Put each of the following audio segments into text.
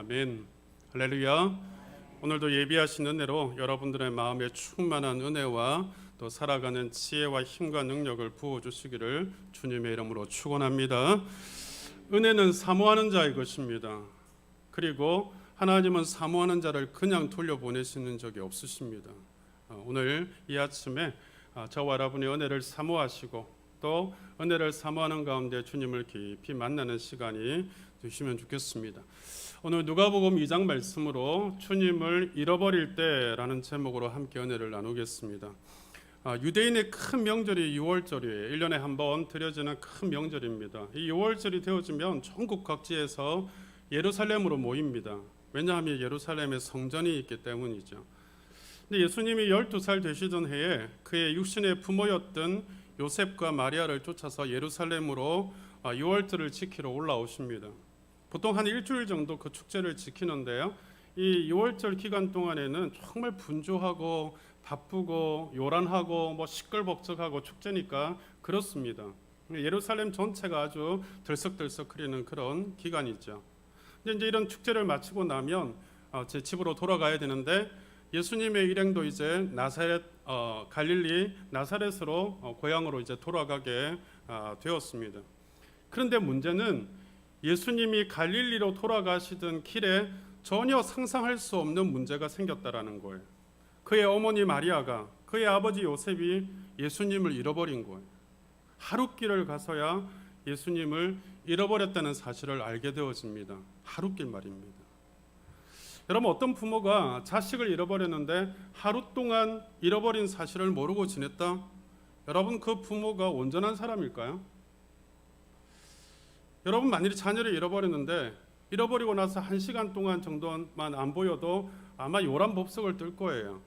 아멘. 할렐루야. 오늘도 예비하신 은혜로 여러분들의 마음에 충만한 은혜와 또 살아가는 지혜와 힘과 능력을 부어주시기를 주님의 이름으로 축원합니다. 은혜는 사모하는 자의 것입니다. 그리고 하나님은 사모하는 자를 그냥 돌려보내시는 적이 없으십니다. 오늘 이 아침에 저와 여러분이 은혜를 사모하시고 또 은혜를 사모하는 가운데 주님을 깊이 만나는 시간이 되시면 좋겠습니다. 오늘 누가복음 2장 말씀으로 주님을 잃어버릴 때라는 제목으로 함께 은혜를 나누겠습니다. 유대인의 큰 명절이 6월절이에요. 1년에 한 번 드려지는 큰 명절입니다. 이 6월절이 되어지면 전국 각지에서 예루살렘으로 모입니다. 왜냐하면 예루살렘에 성전이 있기 때문이죠. 근데 예수님이 12살 되시던 해에 그의 육신의 부모였던 요셉과 마리아를 쫓아서 예루살렘으로 6월절을 지키러 올라오십니다. 보통 한 일주일 정도 그 축제를 지키는데요. 이 6월절 기간 동안에는 정말 분주하고 바쁘고 요란하고 시끌벅적하고 축제니까 그렇습니다. 예루살렘 전체가 아주 들썩들썩거리는 그런 기간이죠. 근데 이제 이런 축제를 마치고 나면 제 집으로 돌아가야 되는데 예수님의 일행도 이제 나사렛 갈릴리 나사렛으로 고향으로 이제 돌아가게 되었습니다. 그런데 문제는 예수님이 갈릴리로 돌아가시던 길에 전혀 상상할 수 없는 문제가 생겼다라는 거예요. 그의 어머니 마리아가 그의 아버지 요셉이 예수님을 잃어버린 거예요. 하룻길을 가서야 예수님을 잃어버렸다는 사실을 알게 되어집니다. 하룻길 말입니다. 여러분, 어떤 부모가 자식을 잃어버렸는데 하루 동안 잃어버린 사실을 모르고 지냈다? 여러분, 그 부모가 온전한 사람일까요? 여러분, 만일에 자녀를 잃어버렸는데 잃어버리고 나서 1시간 동안 정도만 안 보여도 아마 요란법석을 뜰 거예요.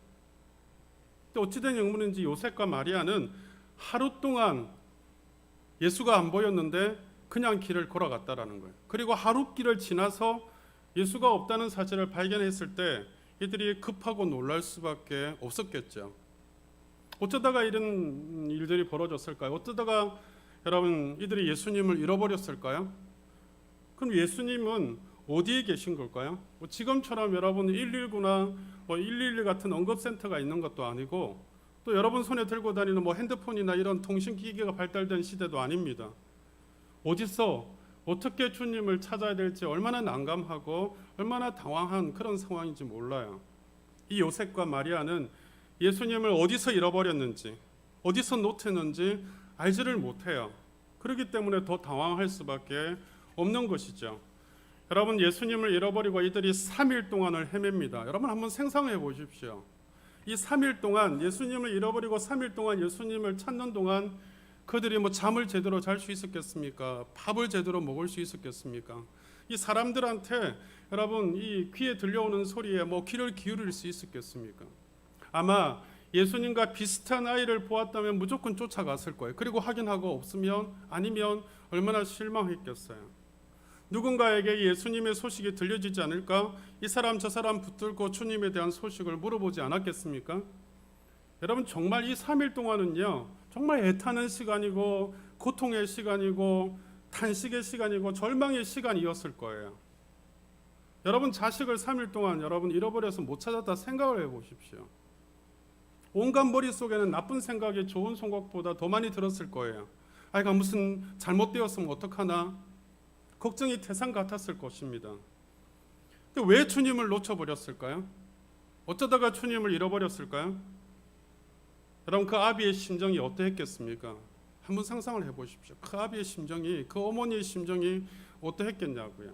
근데 어찌된 영문인지 요셉과 마리아는 하루 동안 예수가 안 보였는데 그냥 길을 걸어갔다라는 거예요. 그리고 하루 길을 지나서 예수가 없다는 사실을 발견했을 때 이들이 급하고 놀랄 수밖에 없었겠죠. 어쩌다가 이런 일들이 벌어졌을까요? 어쩌다가 여러분 이들이 예수님을 잃어버렸을까요? 그럼 예수님은 어디에 계신 걸까요? 지금처럼 여러분 119나 111 같은 응급센터가 있는 것도 아니고 또 여러분 손에 들고 다니는 핸드폰이나 이런 통신기기가 발달된 시대도 아닙니다. 어디서 어떻게 주님을 찾아야 될지 얼마나 난감하고 얼마나 당황한 그런 상황인지 몰라요. 이 요셉과 마리아는 예수님을 어디서 잃어버렸는지 어디서 놓쳤는지 알지를 못해요. 그렇기 때문에 더 당황할 수밖에 없는 것이죠. 여러분, 예수님을 잃어버리고 이들이 3일 동안을 헤맵니다. 여러분 한번 상상해 보십시오. 이 3일 동안 예수님을 잃어버리고 3일 동안 예수님을 찾는 동안 그들이 잠을 제대로 잘 수 있었겠습니까? 밥을 제대로 먹을 수 있었겠습니까? 이 사람들한테 여러분 이 귀에 들려오는 소리에 귀를 기울일 수 있었겠습니까? 아마 예수님과 비슷한 아이를 보았다면 무조건 쫓아갔을 거예요. 그리고 확인하고 없으면 아니면 얼마나 실망했겠어요. 누군가에게 예수님의 소식이 들려지지 않을까? 이 사람 저 사람 붙들고 주님에 대한 소식을 물어보지 않았겠습니까? 여러분, 정말 이 3일 동안은요 정말 애타는 시간이고 고통의 시간이고 탄식의 시간이고 절망의 시간이었을 거예요. 여러분, 자식을 3일 동안 여러분 잃어버려서 못 찾았다 생각을 해보십시오. 온갖 머릿속에는 나쁜 생각이 좋은 생각보다 더 많이 들었을 거예요. 아이가 무슨 잘못되었으면 어떡하나 걱정이 태산 같았을 것입니다. 근데 왜 주님을 놓쳐버렸을까요? 어쩌다가 주님을 잃어버렸을까요? 여러분, 그 아비의 심정이 어떠했겠습니까? 한번 상상을 해보십시오. 그 아비의 심정이, 그 어머니의 심정이 어떠했겠냐고요.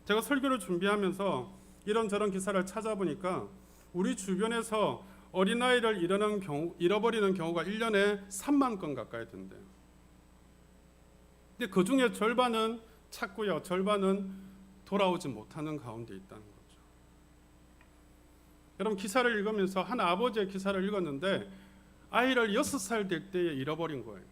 제가 설교를 준비하면서 이런저런 기사를 찾아보니까 우리 주변에서 어린아이를 잃어버리는 경우가 1년에 3만 건 가까이 된대요. 근데 그 중에 절반은 찾고요, 절반은 돌아오지 못하는 가운데 있다는 거죠. 여러분, 기사를 읽으면서 한 아버지의 기사를 읽었는데 아이를 6살 될 때에 잃어버린 거예요.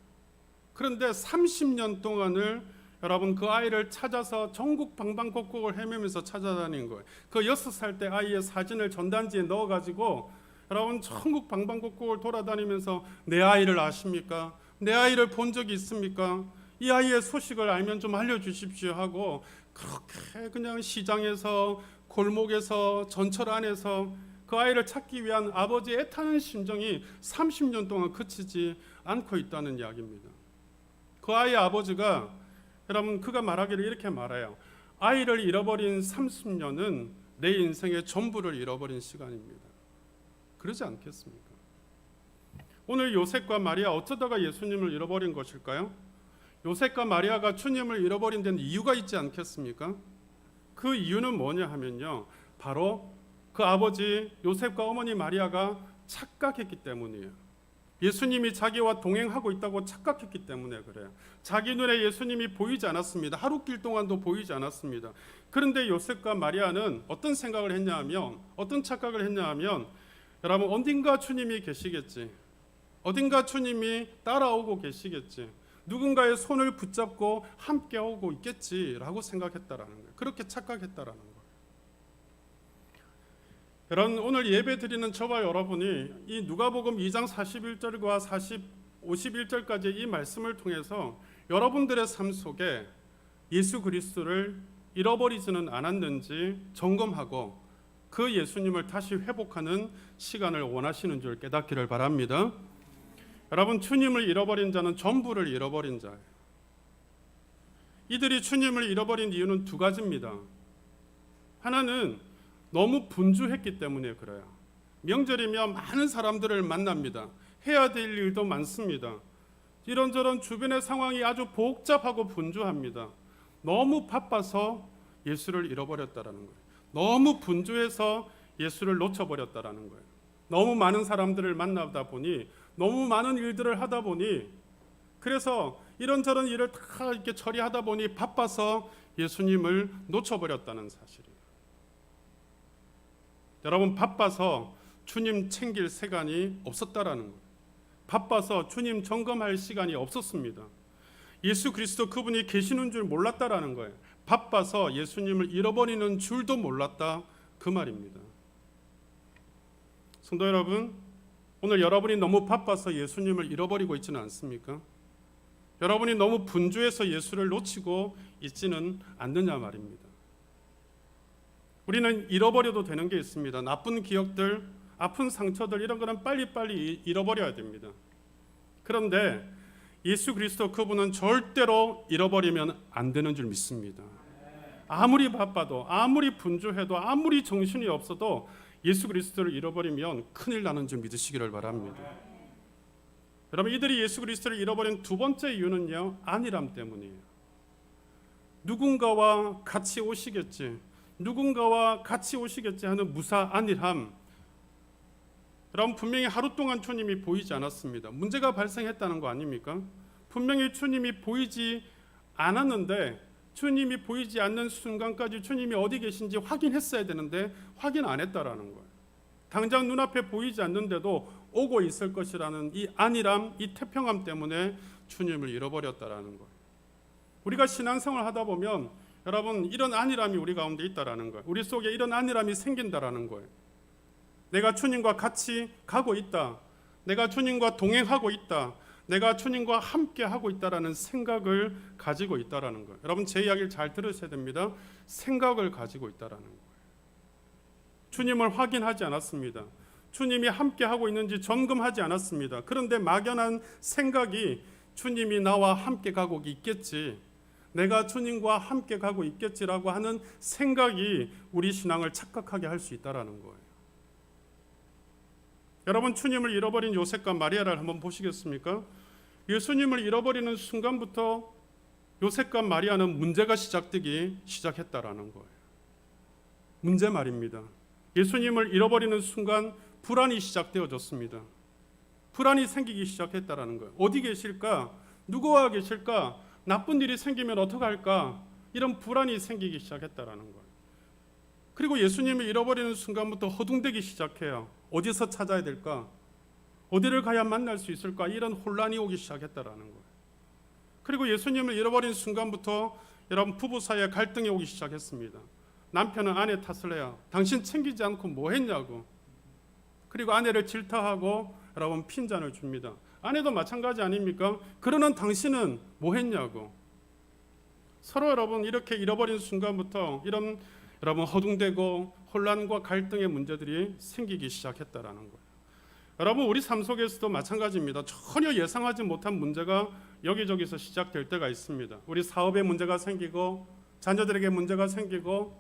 그런데 30년 동안을 여러분 그 아이를 찾아서 전국 방방곡곡을 헤매면서 찾아다닌 거예요. 그 6살 때 아이의 사진을 전단지에 넣어가지고 여러분 전국 방방곡곡을 돌아다니면서 내 아이를 아십니까? 내 아이를 본 적이 있습니까? 이 아이의 소식을 알면 좀 알려주십시오 하고 그렇게 그냥 시장에서 골목에서 전철 안에서 그 아이를 찾기 위한 아버지의 애타는 심정이 30년 동안 그치지 않고 있다는 이야기입니다. 그 아이의 아버지가 여러분 그가 말하기를 이렇게 말해요. 아이를 잃어버린 30년은 내 인생의 전부를 잃어버린 시간입니다. 그러지 않겠습니까? 오늘 요셉과 마리아 어쩌다가 예수님을 잃어버린 것일까요? 요셉과 마리아가 주님을 잃어버린 데는 이유가 있지 않겠습니까? 그 이유는 뭐냐 하면요, 바로 그 아버지 요셉과 어머니 마리아가 착각했기 때문이에요. 예수님이 자기와 동행하고 있다고 착각했기 때문에 그래요. 자기 눈에 예수님이 보이지 않았습니다. 하루길 동안도 보이지 않았습니다. 그런데 요셉과 마리아는 어떤 생각을 했냐 하면, 어떤 착각을 했냐 하면, 여러분 어딘가 주님이 계시겠지, 어딘가 주님이 따라오고 계시겠지, 누군가의 손을 붙잡고 함께 오고 있겠지라고 생각했다라는 거예요. 그렇게 착각했다라는 거예요. 여러분 오늘 예배 드리는 저와 여러분이 이 누가복음 2장 41절과 51절까지 이 말씀을 통해서 여러분들의 삶 속에 예수 그리스도를 잃어버리지는 않았는지 점검하고 그 예수님을 다시 회복하는 시간을 원하시는 줄 깨닫기를 바랍니다. 여러분 주님을 잃어버린 자는 전부를 잃어버린 자예요. 이들이 주님을 잃어버린 이유는 두 가지입니다. 하나는 너무 분주했기 때문에 그래요. 명절이면 많은 사람들을 만납니다. 해야 될 일도 많습니다. 이런저런 주변의 상황이 아주 복잡하고 분주합니다. 너무 바빠서 예수를 잃어버렸다라는 거예요. 너무 분주해서 예수를 놓쳐버렸다라는 거예요. 너무 많은 사람들을 만나다 보니, 너무 많은 일들을 하다 보니, 그래서 이런저런 일을 다 이렇게 처리하다 보니 바빠서 예수님을 놓쳐버렸다는 사실이에요. 여러분 바빠서 주님 챙길 시간이 없었다라는 거예요. 바빠서 주님 점검할 시간이 없었습니다. 예수 그리스도 그분이 계시는 줄 몰랐다라는 거예요. 바빠서 예수님을 잃어버리는 줄도 몰랐다 그 말입니다. 성도 여러분, 오늘 여러분이 너무 바빠서 예수님을 잃어버리고 있지는 않습니까? 여러분이 너무 분주해서 예수를 놓치고 있지는 않느냐 말입니다. 우리는 잃어버려도 되는 게 있습니다. 나쁜 기억들, 아픈 상처들 이런 거는 빨리빨리 잃어버려야 됩니다. 그런데 예수 그리스도 그분은 절대로 잃어버리면 안 되는 줄 믿습니다. 아무리 바빠도, 아무리 분주해도, 아무리 정신이 없어도 예수 그리스도를 잃어버리면 큰일 나는 줄 믿으시기를 바랍니다. 여러분 이들이 예수 그리스도를 잃어버린 두 번째 이유는요, 안일함 때문이에요. 누군가와 같이 오시겠지, 누군가와 같이 오시겠지 하는 무사 안일함. 여러분 분명히 하루 동안 주님이 보이지 않았습니다. 문제가 발생했다는 거 아닙니까? 분명히 주님이 보이지 않았는데, 주님이 보이지 않는 순간까지 주님이 어디 계신지 확인했어야 되는데 확인 안 했다라는 거예요. 당장 눈앞에 보이지 않는데도 오고 있을 것이라는 이 안일함, 이 태평함 때문에 주님을 잃어버렸다라는 거예요. 우리가 신앙생활 하다 보면 여러분 이런 안일함이 우리 가운데 있다라는 거예요. 우리 속에 이런 안일함이 생긴다라는 거예요. 내가 주님과 같이 가고 있다, 내가 주님과 동행하고 있다, 내가 주님과 함께 하고 있다라는 생각을 가지고 있다라는 거예요. 여러분 제 이야기를 잘 들으셔야 됩니다. 생각을 가지고 있다라는 거예요. 주님을 확인하지 않았습니다. 주님이 함께 하고 있는지 점검하지 않았습니다. 그런데 막연한 생각이 주님이 나와 함께 가고 있겠지, 내가 주님과 함께 가고 있겠지라고 하는 생각이 우리 신앙을 착각하게 할 수 있다라는 거예요. 여러분 주님을 잃어버린 요셉과 마리아를 한번 보시겠습니까? 예수님을 잃어버리는 순간부터 요셉과 마리아는 문제가 시작되기 시작했다라는 거예요. 문제 말입니다. 예수님을 잃어버리는 순간 불안이 시작되어졌습니다. 불안이 생기기 시작했다라는 거예요. 어디 계실까? 누구와 계실까? 나쁜 일이 생기면 어떡할까? 이런 불안이 생기기 시작했다라는 거예요. 그리고 예수님을 잃어버리는 순간부터 허둥대기 시작해요. 어디서 찾아야 될까? 어디를 가야 만날 수 있을까? 이런 혼란이 오기 시작했다라는 거예요. 그리고 예수님을 잃어버린 순간부터 여러분 부부 사이에 갈등이 오기 시작했습니다. 남편은 아내 탓을 해요. 당신 챙기지 않고 뭐 했냐고. 그리고 아내를 질타하고 여러분 핀잔을 줍니다. 아내도 마찬가지 아닙니까? 그러는 당신은 뭐 했냐고. 서로 여러분 이렇게 잃어버린 순간부터 이런 여러분 허둥대고 혼란과 갈등의 문제들이 생기기 시작했다라는 거예요. 여러분 우리 삶 속에서도 마찬가지입니다. 전혀 예상하지 못한 문제가 여기저기서 시작될 때가 있습니다. 우리 사업에 문제가 생기고 자녀들에게 문제가 생기고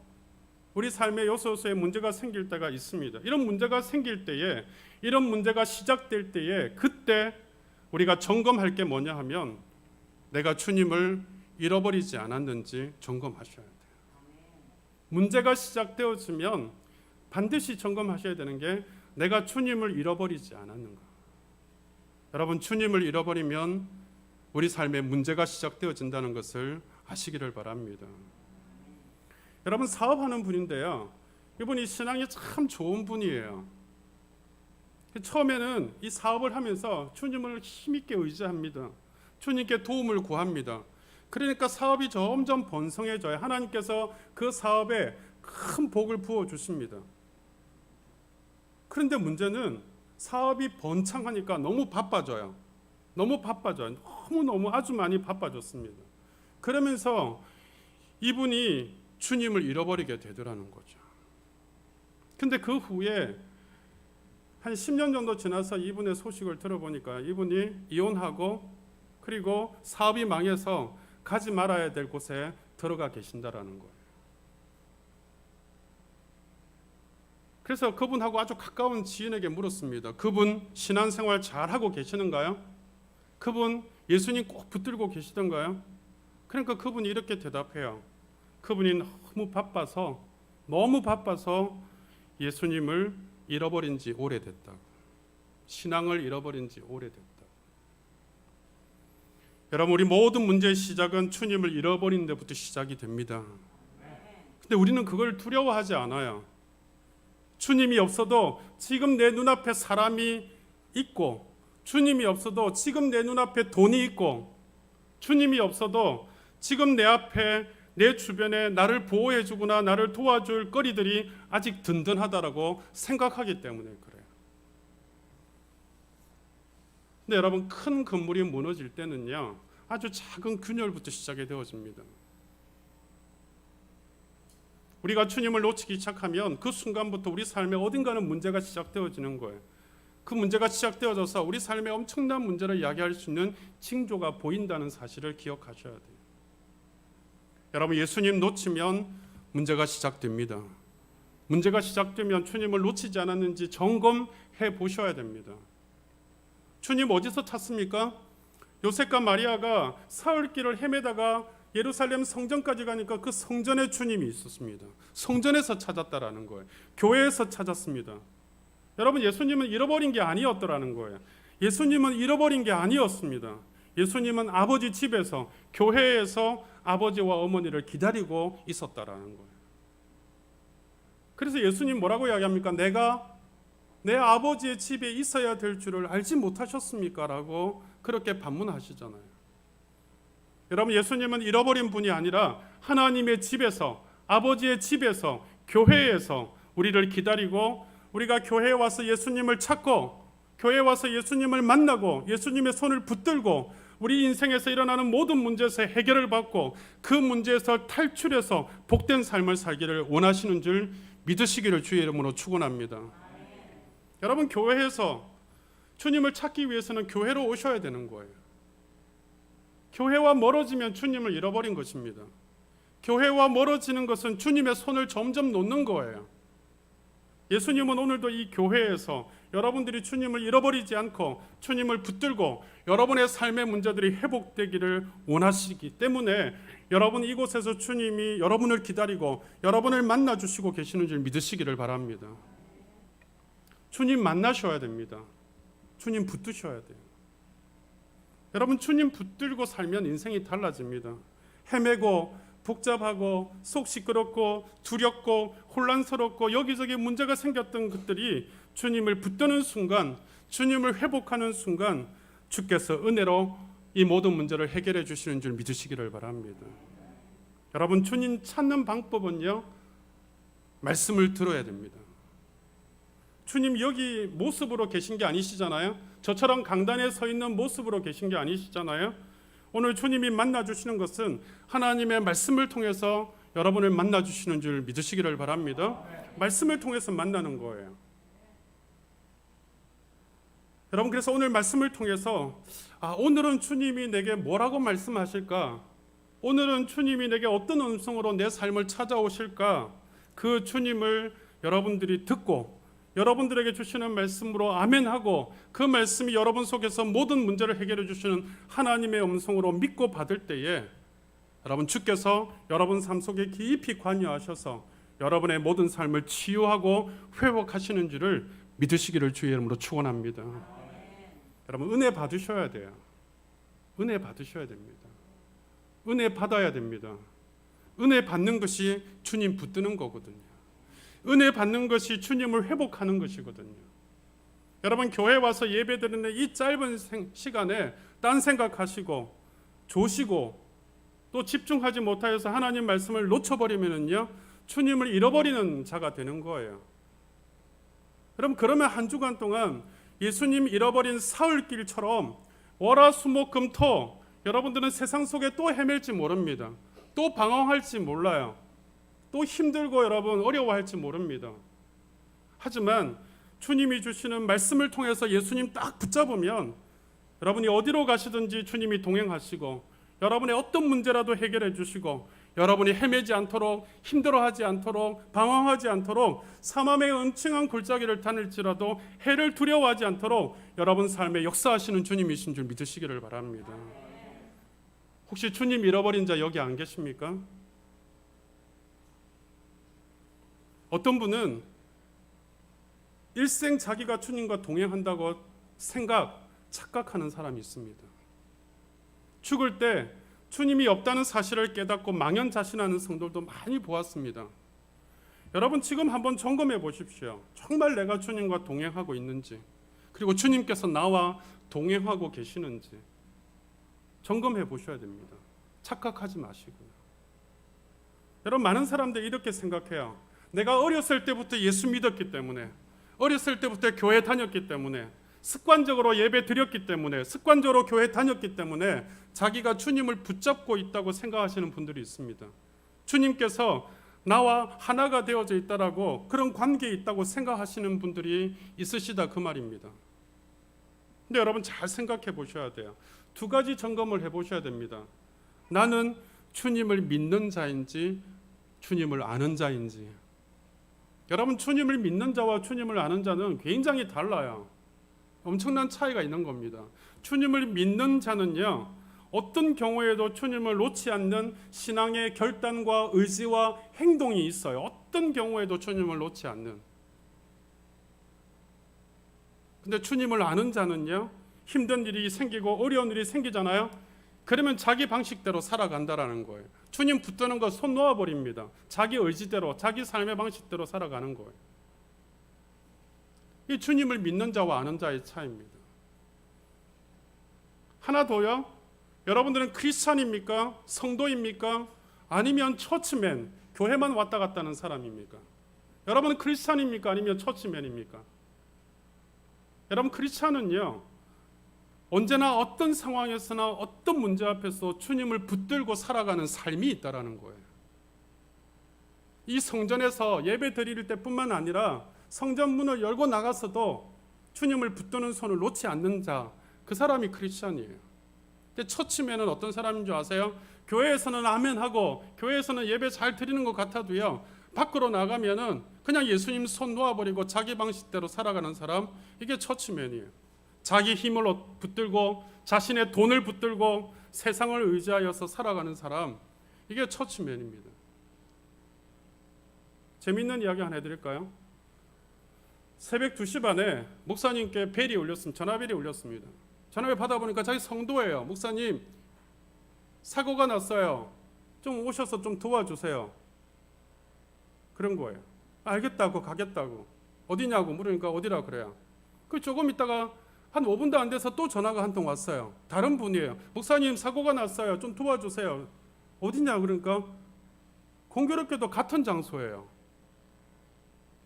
우리 삶의 요소요소에 문제가 생길 때가 있습니다. 이런 문제가 생길 때에 이런 문제가 시작될 때에 그때 우리가 점검할 게 뭐냐 하면 내가 주님을 잃어버리지 않았는지 점검하셔야 돼요. 문제가 시작되어지면 반드시 점검하셔야 되는 게 내가 주님을 잃어버리지 않았는가. 여러분 주님을 잃어버리면 우리 삶에 문제가 시작되어진다는 것을 아시기를 바랍니다. 여러분 사업하는 분인데요. 이분이 신앙이 참 좋은 분이에요. 처음에는 이 사업을 하면서 주님을 힘있게 의지합니다. 주님께 도움을 구합니다. 그러니까 사업이 점점 번성해져요. 하나님께서 그 사업에 큰 복을 부어주십니다. 그런데 문제는 사업이 번창하니까 너무 바빠져요. 너무너무 아주 많이 바빠졌습니다. 그러면서 이분이 주님을 잃어버리게 되더라는 거죠. 근데 그 후에 한 10년 정도 지나서 이분의 소식을 들어보니까 이분이 이혼하고 그리고 사업이 망해서 가지 말아야 될 곳에 들어가 계신다라는 거예요. 그래서 그분하고 아주 가까운 지인에게 물었습니다. 그분 신앙생활 잘하고 계시는가요? 그분 예수님 꼭 붙들고 계시던가요? 그러니까 그분이 이렇게 대답해요. 그분이 너무 바빠서 예수님을 잃어버린 지 오래됐다고. 신앙을 잃어버린 지 오래됐다고. 여러분 우리 모든 문제의 시작은 주님을 잃어버린 데부터 시작이 됩니다. 근데 우리는 그걸 두려워하지 않아요. 주님이 없어도 지금 내 눈앞에 사람이 있고 주님이 없어도 지금 내 눈앞에 돈이 있고 주님이 없어도 지금 내 앞에 내 주변에 나를 보호해 주거나 나를 도와줄 거리들이 아직 든든하다라고 생각하기 때문에 그래요. 근데 여러분 큰 건물이 무너질 때는요 아주 작은 균열부터 시작이 되어집니다. 우리가 주님을 놓치기 시작하면 그 순간부터 우리 삶에 어딘가는 문제가 시작되어지는 거예요. 그 문제가 시작되어져서 우리 삶에 엄청난 문제를 이야기할 수 있는 징조가 보인다는 사실을 기억하셔야 돼요. 여러분 예수님 놓치면 문제가 시작됩니다. 문제가 시작되면 주님을 놓치지 않았는지 점검해 보셔야 됩니다. 주님 어디서 찾습니까? 요셉과 마리아가 사흘길을 헤매다가 예루살렘 성전까지 가니까 그 성전에 주님이 있었습니다. 성전에서 찾았다라는 거예요. 교회에서 찾았습니다. 여러분 예수님은 잃어버린 게 아니었더라는 거예요. 예수님은 잃어버린 게 아니었습니다. 예수님은 아버지 집에서 교회에서 아버지와 어머니를 기다리고 있었다라는 거예요. 그래서 예수님 뭐라고 이야기합니까? 내가 내 아버지의 집에 있어야 될 줄을 알지 못하셨습니까? 라고 그렇게 반문하시잖아요. 여러분 예수님은 잃어버린 분이 아니라 하나님의 집에서 아버지의 집에서 교회에서 우리를 기다리고 우리가 교회에 와서 예수님을 찾고 교회에 와서 예수님을 만나고 예수님의 손을 붙들고 우리 인생에서 일어나는 모든 문제에서 해결을 받고 그 문제에서 탈출해서 복된 삶을 살기를 원하시는 줄 믿으시기를 주의 이름으로 축원합니다. 여러분 교회에서 주님을 찾기 위해서는 교회로 오셔야 되는 거예요. 교회와 멀어지면 주님을 잃어버린 것입니다. 교회와 멀어지는 것은 주님의 손을 점점 놓는 거예요. 예수님은 오늘도 이 교회에서 여러분들이 주님을 잃어버리지 않고 주님을 붙들고 여러분의 삶의 문제들이 회복되기를 원하시기 때문에 여러분 이곳에서 주님이 여러분을 기다리고 여러분을 만나주시고 계시는 줄 믿으시기를 바랍니다. 주님 만나셔야 됩니다. 주님 붙드셔야 돼요. 여러분 주님 붙들고 살면 인생이 달라집니다. 헤매고 복잡하고 속 시끄럽고 두렵고 혼란스럽고 여기저기 문제가 생겼던 것들이 주님을 붙드는 순간 주님을 회복하는 순간 주께서 은혜로 이 모든 문제를 해결해 주시는 줄 믿으시기를 바랍니다. 여러분 주님 찾는 방법은요 말씀을 들어야 됩니다. 주님 여기 모습으로 계신 게 아니시잖아요. 저처럼 강단에 서 있는 모습으로 계신 게 아니시잖아요. 오늘 주님이 만나주시는 것은 하나님의 말씀을 통해서 여러분을 만나주시는 줄 믿으시기를 바랍니다. 말씀을 통해서 만나는 거예요. 여러분, 그래서 오늘 말씀을 통해서 오늘은 주님이 내게 뭐라고 말씀하실까? 오늘은 주님이 내게 어떤 음성으로 내 삶을 찾아오실까? 그 주님을 여러분들이 듣고 여러분들에게 주시는 말씀으로 아멘하고 그 말씀이 여러분 속에서 모든 문제를 해결해 주시는 하나님의 음성으로 믿고 받을 때에 여러분, 주께서 여러분 삶 속에 깊이 관여하셔서 여러분의 모든 삶을 치유하고 회복하시는 줄을 믿으시기를 주의 이름으로 축원합니다. 여러분, 은혜 받으셔야 돼요. 은혜 받으셔야 됩니다. 은혜 받아야 됩니다. 은혜 받는 것이 주님 붙드는 거거든요. 은혜 받는 것이 주님을 회복하는 것이거든요. 여러분, 교회 와서 예배드리는 이 짧은 시간에 딴 생각하시고 조시고 또 집중하지 못하여서 하나님 말씀을 놓쳐버리면은요, 주님을 잃어버리는 자가 되는 거예요. 여러분, 그러면 한 주간 동안 예수님 잃어버린 사흘길처럼 월화수목금토 여러분들은 세상 속에 또 헤맬지 모릅니다. 또 방황할지 몰라요. 또 힘들고 여러분 어려워할지 모릅니다. 하지만 주님이 주시는 말씀을 통해서 예수님 딱 붙잡으면 여러분이 어디로 가시든지 주님이 동행하시고 여러분의 어떤 문제라도 해결해 주시고 여러분이 헤매지 않도록, 힘들어하지 않도록, 방황하지 않도록, 사망의 음침한 골짜기를 다닐지라도 해를 두려워하지 않도록 여러분 삶에 역사하시는 주님이신 줄 믿으시기를 바랍니다. 혹시 주님 잃어버린 자 여기 안 계십니까? 어떤 분은 일생 자기가 주님과 동행한다고 착각하는 사람이 있습니다. 죽을 때 주님이 없다는 사실을 깨닫고 망연자실하는 성도들도 많이 보았습니다. 여러분, 지금 한번 점검해 보십시오. 정말 내가 주님과 동행하고 있는지, 그리고 주님께서 나와 동행하고 계시는지 점검해 보셔야 됩니다. 착각하지 마시고요. 여러분, 많은 사람들이 이렇게 생각해요. 내가 어렸을 때부터 예수 믿었기 때문에, 어렸을 때부터 교회 다녔기 때문에, 습관적으로 예배 드렸기 때문에, 습관적으로 교회 다녔기 때문에 자기가 주님을 붙잡고 있다고 생각하시는 분들이 있습니다. 주님께서 나와 하나가 되어져 있다라고, 그런 관계에 있다고 생각하시는 분들이 있으시다 그 말입니다. 근데 여러분, 잘 생각해 보셔야 돼요. 두 가지 점검을 해 보셔야 됩니다. 나는 주님을 믿는 자인지 주님을 아는 자인지. 여러분, 주님을 믿는 자와 주님을 아는 자는 굉장히 달라요. 엄청난 차이가 있는 겁니다. 주님을 믿는 자는요, 어떤 경우에도 주님을 놓지 않는 신앙의 결단과 의지와 행동이 있어요. 어떤 경우에도 주님을 놓지 않는. 근데 주님을 아는 자는요, 힘든 일이 생기고 어려운 일이 생기잖아요. 그러면 자기 방식대로 살아간다라는 거예요. 주님 붙드는 거 손 놓아버립니다. 자기 의지대로, 자기 삶의 방식대로 살아가는 거예요. 이 주님을 믿는 자와 아는 자의 차이입니다. 하나 더요. 여러분들은 크리스찬입니까? 성도입니까? 아니면 처치맨, 교회만 왔다 갔다 하는 사람입니까? 여러분은 크리스찬입니까? 아니면 처치맨입니까? 여러분, 크리스찬은요, 언제나 어떤 상황에서나 어떤 문제 앞에서 주님을 붙들고 살아가는 삶이 있다라는 거예요. 이 성전에서 예배 드릴 때뿐만 아니라 성전 문을 열고 나가서도 주님을 붙드는 손을 놓지 않는 자, 그 사람이 크리스찬이에요. 근데 처치맨은 어떤 사람인 줄 아세요? 교회에서는 아멘하고 교회에서는 예배 잘 드리는 것 같아도요, 밖으로 나가면은 그냥 예수님 손 놓아버리고 자기 방식대로 살아가는 사람, 이게 처치맨이에요. 자기 힘을 붙들고 자신의 돈을 붙들고 세상을 의지하여서 살아가는 사람, 이게 처치맨입니다. 재밌는 이야기 하나 해드릴까요? 새벽 2시 반에 목사님께 벨이 울렸습니다. 전화벨이 울렸습니다. 전화벨 받아보니까 자기 성도예요. 목사님, 사고가 났어요. 좀 오셔서 좀 도와주세요. 그런 거예요. 알겠다고, 가겠다고. 어디냐고 물으니까 어디라 그래요. 그 조금 있다가 한 5분도 안 돼서 또 전화가 한 통 왔어요. 다른 분이에요. 목사님, 사고가 났어요. 좀 도와주세요. 어디냐 그러니까 공교롭게도 같은 장소예요.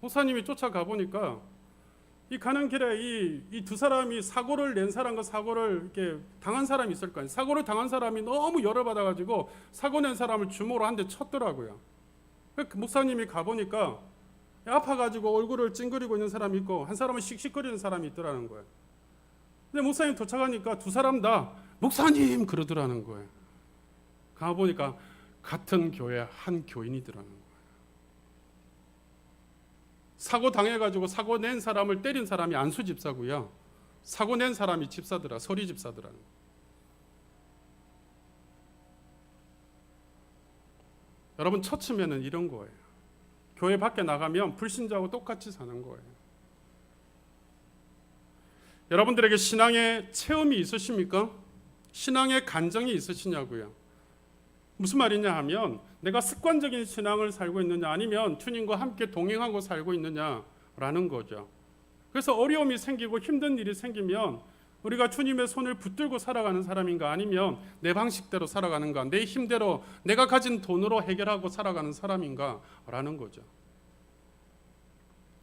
목사님이 쫓아가 보니까 이 가는 길에 이 두 사람이 사고를 낸 사람과 사고를 이렇게 당한 사람이 있을 거 아니에요. 사고를 당한 사람이 너무 열받아가지고 사고 낸 사람을 주먹으로 한 대 쳤더라고요. 그 목사님이 가보니까 아파가지고 얼굴을 찡그리고 있는 사람이 있고 한 사람은 씩씩거리는 사람이 있더라는 거예요. 근데 목사님 도착하니까 두 사람 다 목사님 그러더라는 거예요. 가보니까 같은 교회 한 교인이더라는 거예요. 사고 당해가지고 사고 낸 사람을 때린 사람이 안수 집사고요. 사고 낸 사람이 집사더라, 서리 집사더라는 거예요. 여러분 처치면은 이런 거예요. 교회 밖에 나가면 불신자하고 똑같이 사는 거예요. 여러분들에게 신앙의 체험이 있으십니까? 신앙의 간정이 있으시냐고요. 무슨 말이냐 하면 내가 습관적인 신앙을 살고 있느냐 아니면 주님과 함께 동행하고 살고 있느냐라는 거죠. 그래서 어려움이 생기고 힘든 일이 생기면 우리가 주님의 손을 붙들고 살아가는 사람인가 아니면 내 방식대로 살아가는가, 내 힘대로 내가 가진 돈으로 해결하고 살아가는 사람인가라는 거죠.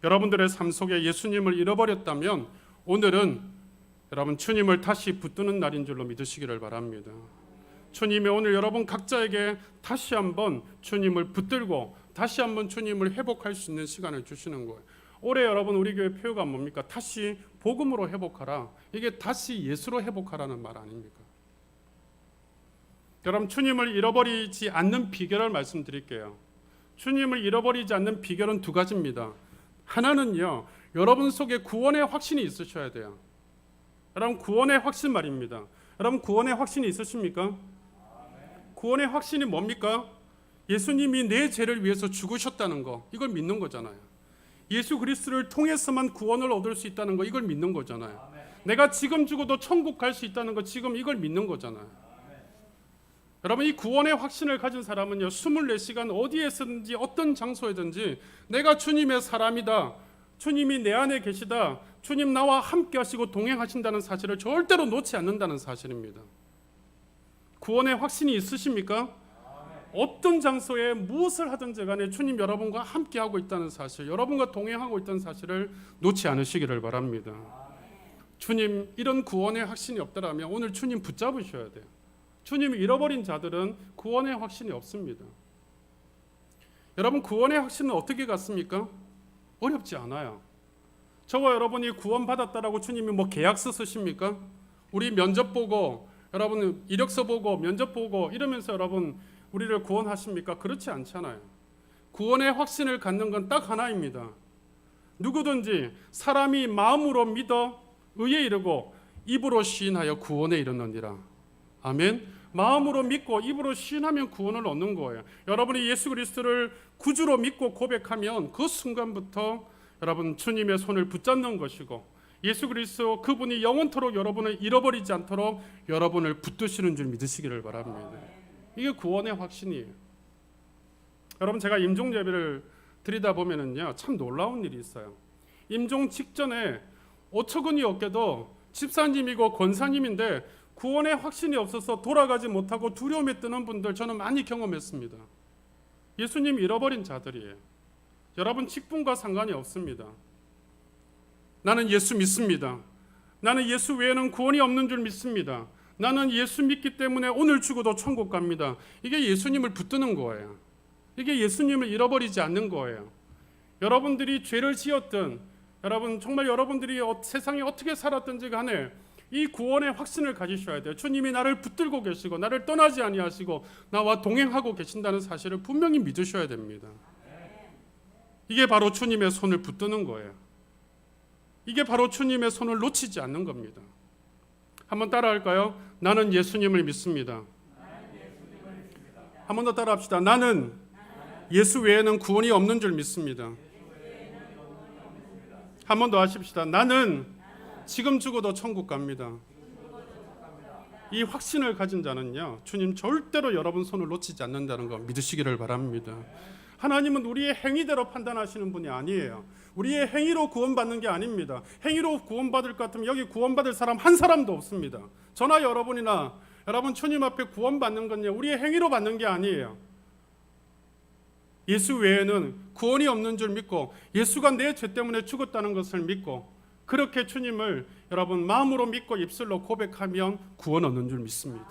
여러분들의 삶 속에 예수님을 잃어버렸다면 오늘은 여러분 주님을 다시 붙드는 날인 줄로 믿으시기를 바랍니다. 주님이 오늘 여러분 각자에게 다시 한번 주님을 붙들고 다시 한번 주님을 회복할 수 있는 시간을 주시는 거예요. 올해 여러분 우리 교회 표어가 뭡니까? 다시 복음으로 회복하라. 이게 다시 예수로 회복하라는 말 아닙니까? 여러분 주님을 잃어버리지 않는 비결을 말씀드릴게요. 주님을 잃어버리지 않는 비결은 두 가지입니다. 하나는요, 여러분 속에 구원의 확신이 있으셔야 돼요. 여러분 구원의 확신 말입니다. 여러분 구원의 확신이 있으십니까? 구원의 확신이 뭡니까? 예수님이 내 죄를 위해서 죽으셨다는 거, 이걸 믿는 거잖아요. 예수 그리스도를 통해서만 구원을 얻을 수 있다는 거, 이걸 믿는 거잖아요. 내가 지금 죽어도 천국 갈 수 있다는 거, 지금 이걸 믿는 거잖아요. 여러분 이 구원의 확신을 가진 사람은요, 24시간 어디에서든지 어떤 장소에든지 내가 주님의 사람이다, 주님이 내 안에 계시다, 주님 나와 함께 하시고 동행하신다는 사실을 절대로 놓지 않는다는 사실입니다. 구원의 확신이 있으십니까? 어떤 장소에 무엇을 하든지 간에 주님 여러분과 함께하고 있다는 사실, 여러분과 동행하고 있다는 사실을 놓지 않으시기를 바랍니다. 주님 이런 구원의 확신이 없더라면 오늘 주님 붙잡으셔야 돼요. 주님 잃어버린 자들은 구원의 확신이 없습니다. 여러분 구원의 확신은 어떻게 갖습니까? 어렵지 않아요. 저와 여러분이 구원받았다라고 주님이 뭐 계약서 쓰십니까? 우리 면접 보고 여러분 이력서 보고 면접 보고 이러면서 여러분 우리를 구원하십니까? 그렇지 않잖아요. 구원의 확신을 갖는 건 딱 하나입니다. 누구든지 사람이 마음으로 믿어 의에 이르고 입으로 시인하여 구원에 이르느니라. 아멘. 마음으로 믿고 입으로 시인하면 구원을 얻는 거예요. 여러분이 예수 그리스도를 구주로 믿고 고백하면 그 순간부터 여러분 주님의 손을 붙잡는 것이고 예수 그리스도 그분이 영원토록 여러분을 잃어버리지 않도록 여러분을 붙드시는 줄 믿으시기를 바랍니다. 이게 구원의 확신이에요. 여러분 제가 임종 예배를 드리다 보면은요 참 놀라운 일이 있어요. 임종 직전에 어처구니 없게도 집사님이고 권사님인데 구원의 확신이 없어서 돌아가지 못하고 두려움에 뜨는 분들 저는 많이 경험했습니다. 예수님 잃어버린 자들이에요. 여러분 직분과 상관이 없습니다. 나는 예수 믿습니다. 나는 예수 외에는 구원이 없는 줄 믿습니다. 나는 예수 믿기 때문에 오늘 죽어도 천국 갑니다. 이게 예수님을 붙드는 거예요. 이게 예수님을 잃어버리지 않는 거예요. 여러분들이 죄를 지었든 여러분 정말 여러분들이 세상에 어떻게 살았든지 간에 이 구원의 확신을 가지셔야 돼요. 주님이 나를 붙들고 계시고 나를 떠나지 아니하시고 나와 동행하고 계신다는 사실을 분명히 믿으셔야 됩니다. 이게 바로 주님의 손을 붙드는 거예요. 이게 바로 주님의 손을 놓치지 않는 겁니다. 한번 따라할까요? 나는 예수님을 믿습니다. 한 번 더 따라합시다. 나는 예수 외에는 구원이 없는 줄 믿습니다. 한 번 더 하십시다. 나는 지금 죽어도 천국 갑니다. 이 확신을 가진 자는요, 주님 절대로 여러분 손을 놓치지 않는다는 거 믿으시기를 바랍니다. 하나님은 우리의 행위대로 판단하시는 분이 아니에요. 우리의 행위로 구원받는 게 아닙니다. 행위로 구원받을 것 같으면 여기 구원받을 사람 한 사람도 없습니다. 저나 여러분이나 여러분 주님 앞에 구원받는 건요, 우리의 행위로 받는 게 아니에요. 예수 외에는 구원이 없는 줄 믿고 예수가 내 죄 때문에 죽었다는 것을 믿고 그렇게 주님을 여러분 마음으로 믿고 입술로 고백하면 구원 얻는 줄 믿습니다.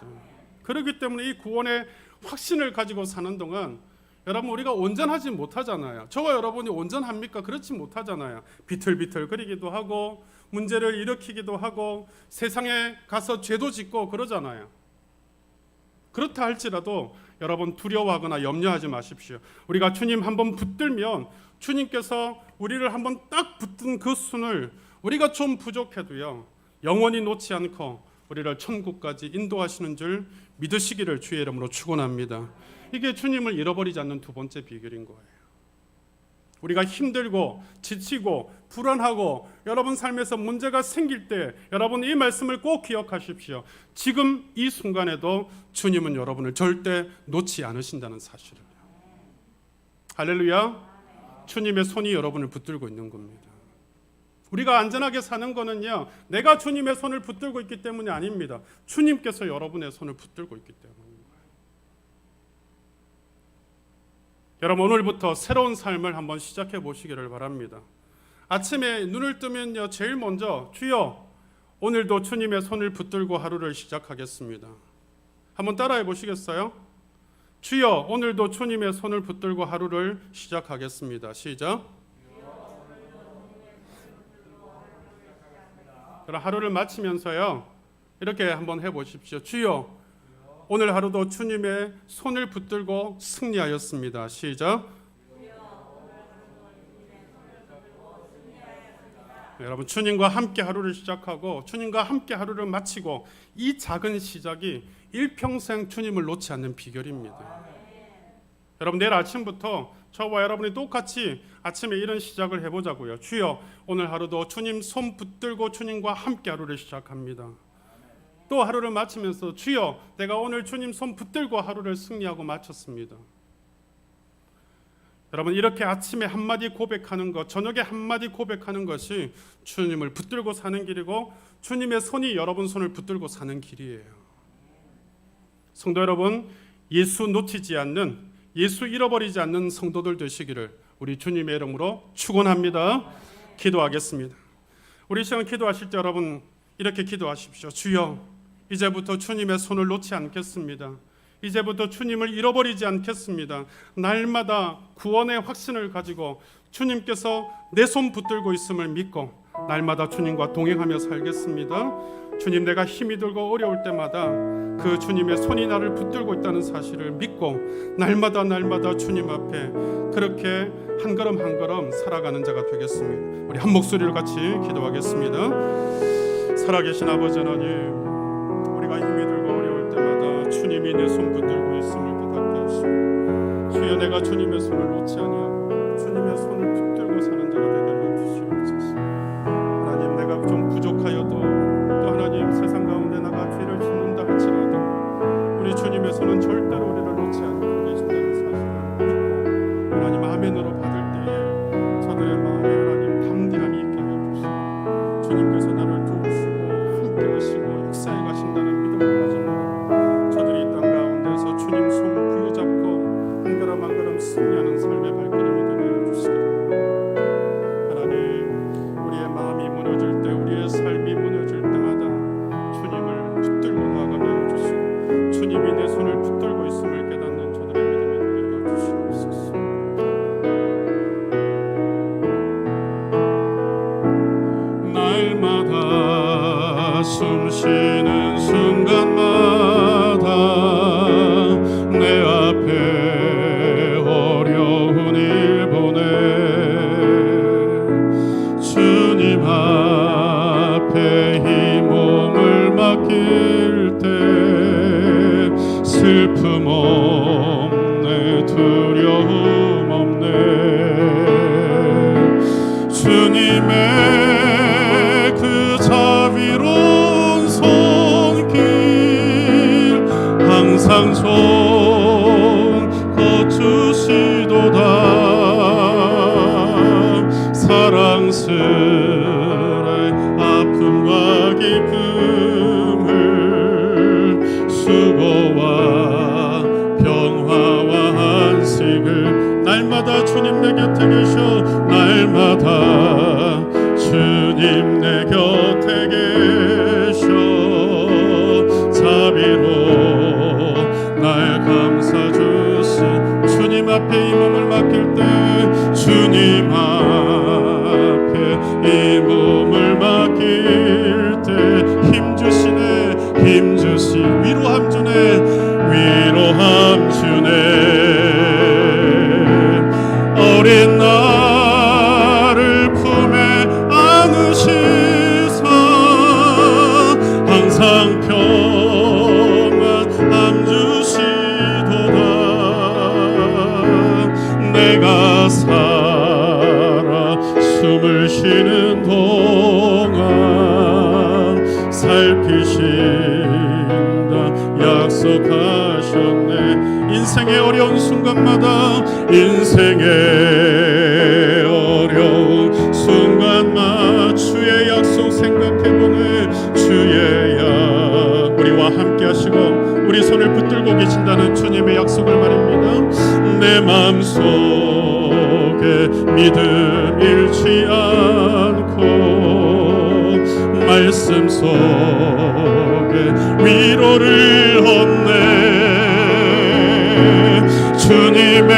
그렇기 때문에 이 구원의 확신을 가지고 사는 동안 여러분 우리가 온전하지 못하잖아요. 저와 여러분이 온전합니까? 그렇지 못하잖아요. 비틀비틀거리기도 하고 문제를 일으키기도 하고 세상에 가서 죄도 짓고 그러잖아요. 그렇다 할지라도 여러분 두려워하거나 염려하지 마십시오. 우리가 주님 한번 붙들면 주님께서 우리를 한번 딱 붙든 그 순을 우리가 좀 부족해도요 영원히 놓지 않고 우리를 천국까지 인도하시는 줄 믿으시기를 주의 이름으로 축원합니다. 이게 주님을 잃어버리지 않는 두 번째 비결인 거예요. 우리가 힘들고 지치고 불안하고 여러분 삶에서 문제가 생길 때 여러분 이 말씀을 꼭 기억하십시오. 지금 이 순간에도 주님은 여러분을 절대 놓지 않으신다는 사실을. 할렐루야. 주님의 손이 여러분을 붙들고 있는 겁니다. 우리가 안전하게 사는 거는요 내가 주님의 손을 붙들고 있기 때문이 아닙니다. 주님께서 여러분의 손을 붙들고 있기 때문입니다. 여러분 오늘부터 새로운 삶을 한번 시작해 보시기를 바랍니다. 아침에 눈을 뜨면요 제일 먼저 주여 오늘도 주님의 손을 붙들고 하루를 시작하겠습니다. 한번 따라해 보시겠어요? 주여 오늘도 주님의 손을 붙들고 하루를 시작하겠습니다. 시작. 그럼 하루를 마치면서요 이렇게 한번 해보십시오. 주여 오늘 하루도 주님의 손을 붙들고 승리하였습니다. 시작. 여러분 주님과 함께 하루를 시작하고 주님과 함께 하루를 마치고 이 작은 시작이 일평생 주님을 놓지 않는 비결입니다. 여러분 내일 아침부터 저와 여러분이 똑같이 아침에 이런 시작을 해보자고요. 주여 오늘 하루도 주님 손 붙들고 주님과 함께 하루를 시작합니다. 또 하루를 마치면서 주여 내가 오늘 주님 손 붙들고 하루를 승리하고 마쳤습니다. 여러분 이렇게 아침에 한마디 고백하는 것, 저녁에 한마디 고백하는 것이 주님을 붙들고 사는 길이고 주님의 손이 여러분 손을 붙들고 사는 길이에요. 성도 여러분, 예수 놓치지 않는, 예수 잃어버리지 않는 성도들 되시기를 우리 주님의 이름으로 축원합니다. 기도하겠습니다. 우리 시간 기도하실 때 여러분 이렇게 기도하십시오. 주여 이제부터 주님의 손을 놓지 않겠습니다. 이제부터 주님을 잃어버리지 않겠습니다. 날마다 구원의 확신을 가지고 주님께서 내 손 붙들고 있음을 믿고 날마다 주님과 동행하며 살겠습니다. 주님 내가 힘이 들고 어려울 때마다 그 주님의 손이 나를 붙들고 있다는 사실을 믿고 날마다 주님 앞에 그렇게 한 걸음 한 걸음 살아가는 자가 되겠습니다. 우리 한 목소리를 같이 기도하겠습니다. 살아계신 아버지 하나님, 우리가 힘이 들고 어려울 때마다 주님이 내 손 붙들고 있음을 깨닫게 하시고 주여 내가 주님의 손을 놓지 아니하고 주님의 손을 붙들고 사는 자가 되게 하여 주시옵소서. 하나님 내가 좀 부족하여도 또 하나님 세상 가운데 나가 죄를 짓는다 할지라도 우리 주님의 손은 절대로 우리를 놓지 않고 계신다는 사실을 믿고 하나님 아멘으로 받을 때에 저들의 마음에 하나님 담대함이 있게 하여 주시고 주님께서 나를 도우시고 함께 하시고 역사에 가신다는 믿음을 가집니다. 저들이 이 땅 가운데서 주님 손 부여잡고 한 걸음 한 걸음 승리하는 삶의 발걸음이 되게 하여 주시기를. 하나님 우리의 마음이 무너질 때 우리의 삶이 무너질 때마다 주님을 붙들고 나아가게 하여 주시고 주님이 내 손을 붙들고 있음을 깨닫는 저들의 믿음이 되게 하여 주시옵소서. 날마다 숨쉬는 순간마다 내 앞에 어려운 일 보내 주님 앞에 이 몸을 맡길 때 슬픔 없네 두려움 없네 주님의 그 자비로운 손길 항상 손 거주시도다 사랑스레 아픔과 기쁨을 수고와 평화와 안식을 날마다 주님 내 곁에 계셔 날마다 주님 내 곁에 계셔 자비로 날 감싸 주신 주님 앞에 이 몸을 맡길 때 주님 앞에 이 몸을 맡길 때 힘 주신 위로함 주네 위로함 주네 어린 나를 품에 안으시사 항상 평안함 주시도다 내가 살아 숨을 쉬는 동안 살피신다 약속하셨네 인생의 어려운 순간마다 인생의 어려운 순간마다 주의 약속 생각해보네 주의 약 우리와 함께 하시고 우리 손을 붙들고 계신다는 주님의 약속을 말입니다 내 마음속에 믿음 잃지 않고 말씀 속에 위로를 얻네 주님의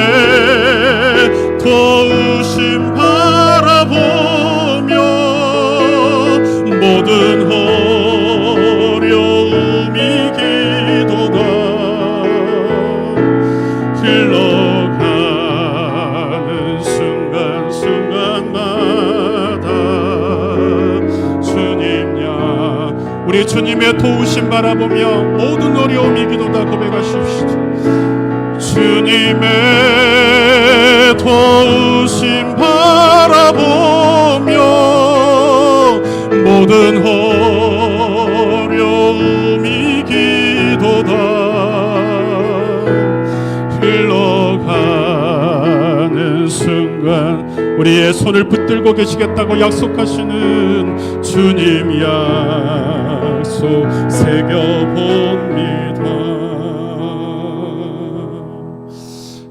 도우심 바라보며 모든 어려움 이기도다 흘러가는 순간순간마다 주님야 우리 주님의 도우심 바라보며 모든 어려움 이기도다 고백하십시오 주님의 도우심 바라보며 모든 어려움 이기도다 흘러가는 순간 우리의 손을 붙들고 계시겠다고 약속하시는 주님 약속 새겨봅니다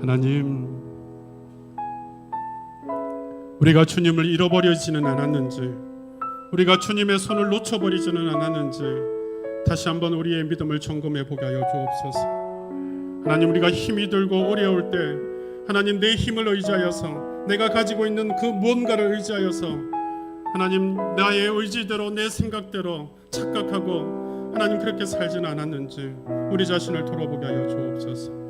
하나님 우리가 주님을 잃어버리지는 않았는지 우리가 주님의 손을 놓쳐버리지는 않았는지 다시 한번 우리의 믿음을 점검해 보게 하여 주옵소서 하나님 우리가 힘이 들고 어려울 때 하나님 내 힘을 의지하여서 내가 가지고 있는 그 무언가를 의지하여서 하나님 나의 의지대로 내 생각대로 착각하고 하나님 그렇게 살지는 않았는지 우리 자신을 돌아보게 하여 주옵소서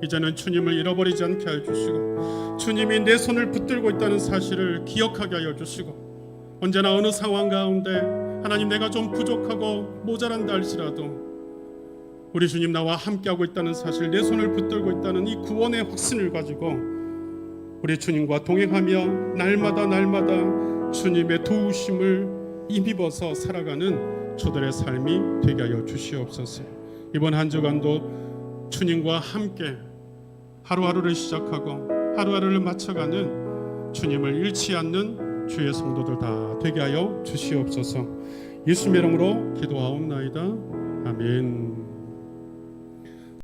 이제는 주님을 잃어버리지 않게 하여 주시고 주님이 내 손을 붙들고 있다는 사실을 기억하게 하여 주시고 언제나 어느 상황 가운데 하나님 내가 좀 부족하고 모자란다 할지라도 우리 주님 나와 함께하고 있다는 사실 내 손을 붙들고 있다는 이 구원의 확신을 가지고 우리 주님과 동행하며 날마다 주님의 도우심을 힘입어서 살아가는 저들의 삶이 되게 하여 주시옵소서 이번 한 주간도 주님과 함께 하루하루를 시작하고 하루하루를 마쳐가는 주님을 잃지 않는 주의 성도들 다 되게 하여 주시옵소서 예수님의 이름으로 기도하옵나이다 아멘.